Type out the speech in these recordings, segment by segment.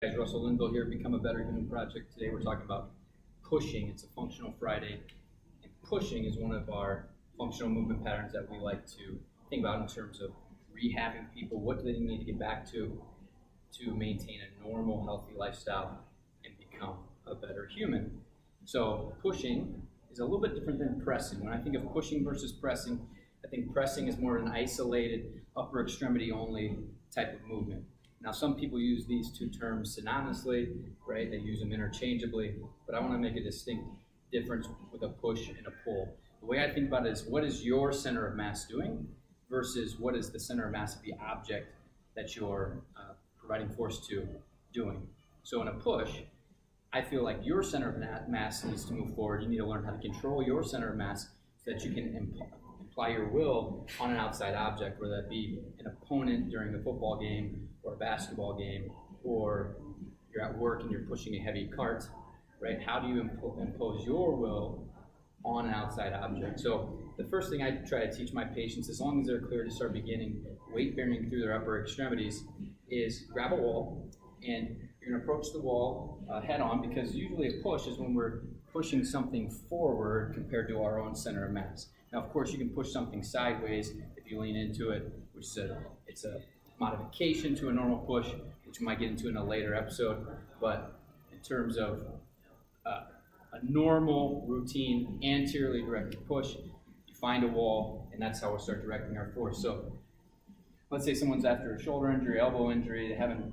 Guys, Russell Linville here, Become a Better Human Project. Today we're talking about pushing. It's a functional Friday, and pushing is one of our functional movement patterns that we like to think about in terms of rehabbing people. What do they need to get back to maintain a normal, healthy lifestyle and become a better human? So pushing is a little bit different than pressing. When I think of pushing versus pressing, I think pressing is more an isolated, upper extremity only type of movement. Now, some people use these two terms synonymously, right? They use them interchangeably, but I want to make a distinct difference with a push and a pull. The way I think about it is, what is your center of mass doing versus what is the center of mass of the object that you're providing force to doing. So in a push, I feel like your center of mass needs to move forward. You need to learn how to control your center of mass so that you can apply your will on an outside object, whether that be an opponent during a football game or a basketball game, or you're at work and you're pushing a heavy cart, right? How do you impose your will on an outside object? So the first thing I try to teach my patients, as long as they're clear to start beginning weight bearing through their upper extremities, is grab a wall and you're going to approach the wall head on, because usually a push is when we're pushing something forward compared to our own center of mass. Now, of course, you can push something sideways if you lean into it, which is it's a modification to a normal push, which we might get into in a later episode. But in terms of a normal routine anteriorly directed push, you find a wall, and that's how we'll start directing our force. So let's say someone's after a shoulder injury, elbow injury, they haven't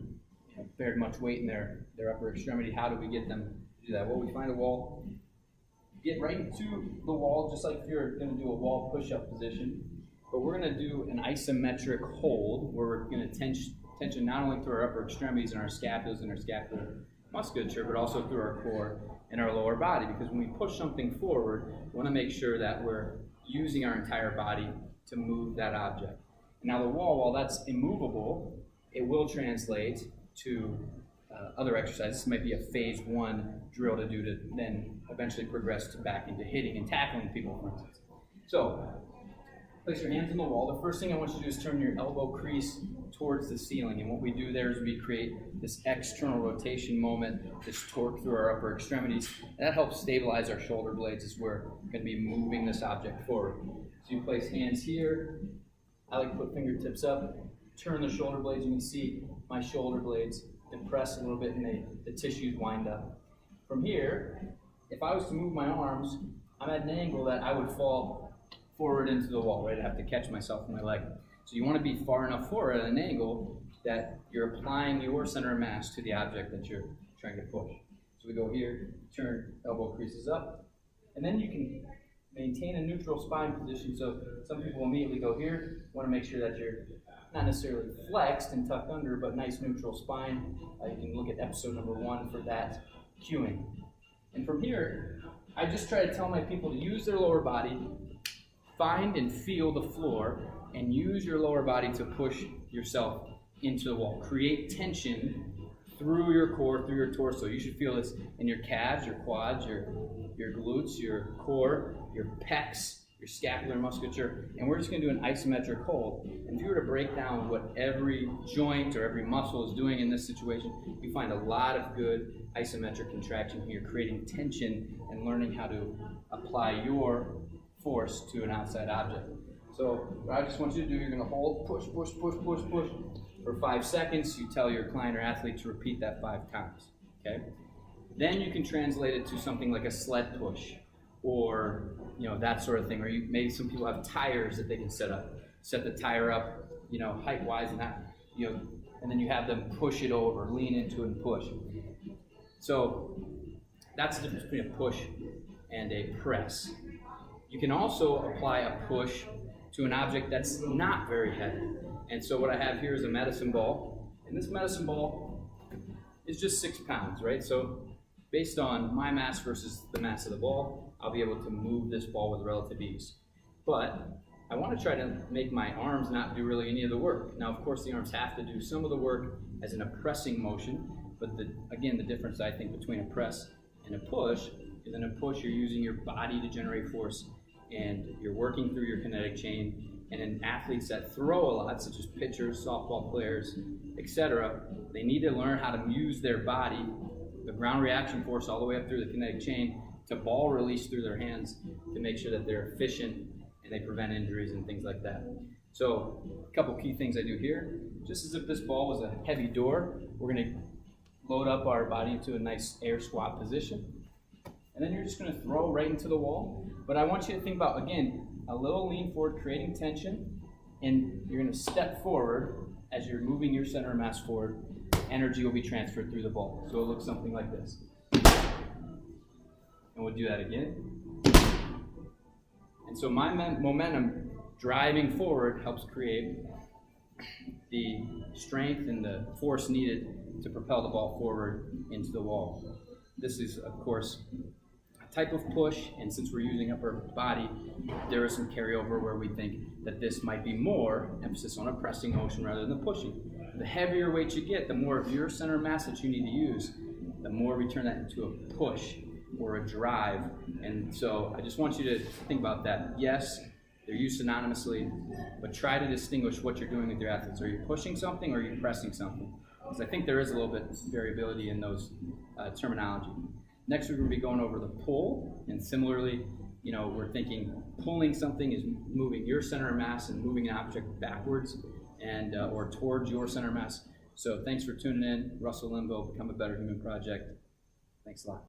bared much weight in their upper extremity. How do we get them to do that? Well, we find a wall, get right into the wall, just like if you're going to do a wall push-up position. But we're going to do an isometric hold, where we're going to tension not only through our upper extremities and our scapulas and our scapular musculature, but also through our core and our lower body. Because when we push something forward, we want to make sure that we're using our entire body to move that object. Now the wall, while that's immovable, it will translate to other exercises. This might be a phase one drill to do to then eventually progress back into hitting and tackling people, for instance. So place your hands on the wall. The first thing I want you to do is turn your elbow crease towards the ceiling. And what we do there is we create this external rotation moment, this torque through our upper extremities. And that helps stabilize our shoulder blades as we're going to be moving this object forward. So you place hands here. I like to put fingertips up, turn the shoulder blades. You can see my shoulder blades compress a little bit and the tissues wind up. From here, if I was to move my arms, I'm at an angle that I would fall forward into the wall, right? I have to catch myself with my leg. So you want to be far enough forward at an angle that you're applying your center of mass to the object that you're trying to push. So we go here, turn elbow creases up, and then you can maintain a neutral spine position. So some people immediately go here, want to make sure that you're not necessarily flexed and tucked under, but nice neutral spine. You can look at episode number 1 for that cueing. And from here, I just try to tell my people to use their lower body, find and feel the floor, and use your lower body to push yourself into the wall. Create tension through your core, through your torso. You should feel this in your calves, your quads, your glutes, your core, your pecs, your scapular musculature, and we're just going to do an isometric hold. And if you were to break down what every joint or every muscle is doing in this situation, you find a lot of good isometric contraction here, creating tension and learning how to apply your force to an outside object. So what I just want you to do, you're going to hold, push, push, push, push, push for 5 seconds. You tell your client or athlete to repeat that 5 times. Okay? Then you can translate it to something like a sled push, or that sort of thing. Or maybe some people have tires that they can set up. Set the tire up, height-wise, and that, and then you have them push it over, lean into it and push. So that's the difference between a push and a press. You can also apply a push to an object that's not very heavy. And so what I have here is a medicine ball, and this medicine ball is just 6 pounds, right? So based on my mass versus the mass of the ball, I'll be able to move this ball with relative ease. But I want to try to make my arms not do really any of the work. Now, of course, the arms have to do some of the work as in a pressing motion, but again, the difference I think between a press and a push is in a push, you're using your body to generate force, and you're working through your kinetic chain, And in athletes that throw a lot, such as pitchers, softball players, etc., they need to learn how to use their body, the ground reaction force all the way up through the kinetic chain, to ball release through their hands to make sure that they're efficient and they prevent injuries and things like that. So a couple key things I do here. Just as if this ball was a heavy door, we're going to load up our body into a nice air squat position. And then you're just going to throw right into the wall. But I want you to think about, again, a little lean forward, creating tension, and you're going to step forward as you're moving your center of mass forward. Energy will be transferred through the ball. So it looks something like this. And we'll do that again. And so my momentum driving forward helps create the strength and the force needed to propel the ball forward into the wall. This is, of course, a type of push, and since we're using upper body, there is some carryover where we think that this might be more emphasis on a pressing motion rather than pushing. The heavier weight you get, the more of your center of mass that you need to use, the more we turn that into a push or a drive. And so I just want you to think about that. Yes, they're used synonymously, but try to distinguish what you're doing with your athletes. Are you pushing something or are you pressing something? Because I think there is a little bit variability in those terminology. Next, we're going to be going over the pull, and similarly, we're thinking pulling something is moving your center of mass and moving an object backwards and or towards your center of mass. So thanks for tuning in. Russell Limbaugh, Become a Better Human Project. Thanks a lot.